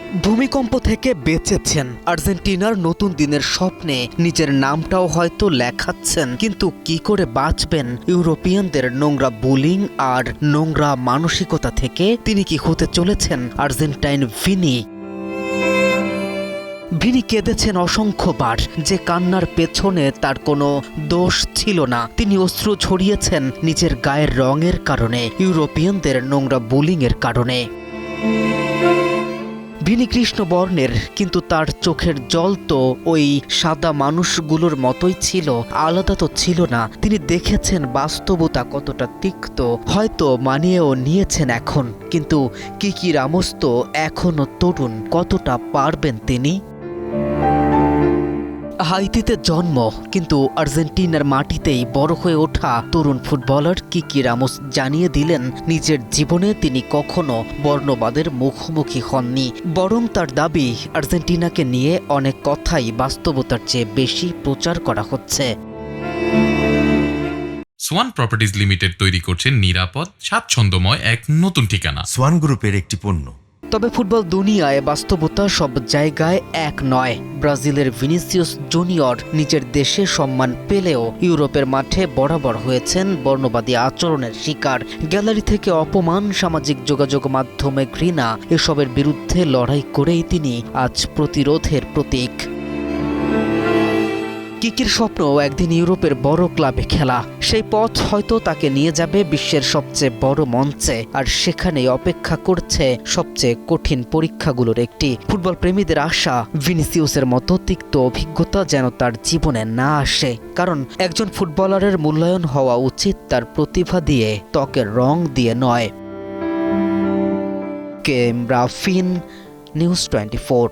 ভূমিকম্প থেকে বেঁচেছেন, আর্জেন্টিনার নতুন দিনের স্বপ্নে নিজের নামটাও হয়তো লেখাচ্ছেন, কিন্তু কি করে বাঁচবেন ইউরোপিয়ানদের নোংরা বুলিং আর নোংরা মানসিকতা থেকে? তিনি কি হতে চলেছেন আর্জেন্টাইন ভিনি? ভিনি কেঁদেছেন অসংখ্যবার, যে কান্নার পেছনে তার কোনো দোষ ছিল না। তিনি অশ্রু ছড়িয়েছেন নিজের গায়ের রঙের কারণে, ইউরোপিয়ানদের নোংরা বুলিংয়ের কারণে। ভিনি কৃষ্ণ বর্ণের, কিন্তু তার চোখের জল তো ওই সাদা মানুষগুলোর মতোই ছিল, আলাদা তো ছিল না। তিনি দেখেছেন বাস্তবতা কতটা তিক্ত, হয়তো মানিয়েও নিয়েছেন এখন, কিন্তু কিকি রামোস তো এখনো তরুণ, কতটা পারবেন তিনি? হাইতিতে জন্ম, কিন্তু আর্জেন্টিনার মাটিতেই বড় হয়ে ওঠা তরুণ ফুটবলার কিকি রামোস জানিয়ে দিলেন নিজের জীবনে তিনি কখনো বর্ণবাদের মুখোমুখি হননি, বরং তার দাবি আর্জেন্টিনাকে নিয়ে অনেক কথাই বাস্তবতার চেয়ে বেশি প্রচার করা হচ্ছে। সোয়ান প্রপার্টিজ লিমিটেড তৈরি করছে নিরাপদ, স্বাচ্ছন্দ্যময় এক নতুন ঠিকানা। সোয়ান গ্রুপের একটি পণ্য। তবে ফুটবল দুনিয়ায় বাস্তবতা সব জায়গায় এক নয়। ব্রাজিলের ভিনিসিয়াস জুনিয়র নিজের দেশে সম্মান পেলেও ইউরোপের মাঠে বরাবর হয়েছেন বর্ণবাদী আচরণের শিকার। গ্যালারি থেকে অপমান, সামাজিক যোগাযোগ মাধ্যমে ঘৃণা, এসবের বিরুদ্ধে লড়াই করেই তিনি আজ প্রতিরোধের প্রতীক। কিকির স্বপ্ন একদিন ইউরোপের বড় ক্লাবে খেলা। সেই পথ হয়তো তাকে নিয়ে যাবে বিশ্বের সবচেয়ে বড় মঞ্চে, আর সেখানেই অপেক্ষা করছে সবচেয়ে কঠিন পরীক্ষাগুলোর একটি। ফুটবল প্রেমীদের আশা, ভিনিসিয়াসের মতো তিক্ত অভিজ্ঞতা যেন তার জীবনে না আসে, কারণ একজন ফুটবলারের মূল্যায়ন হওয়া উচিত তার প্রতিভা দিয়ে, ত্বকের রং দিয়ে নয়। কেম রাফিন, নিউজ 24।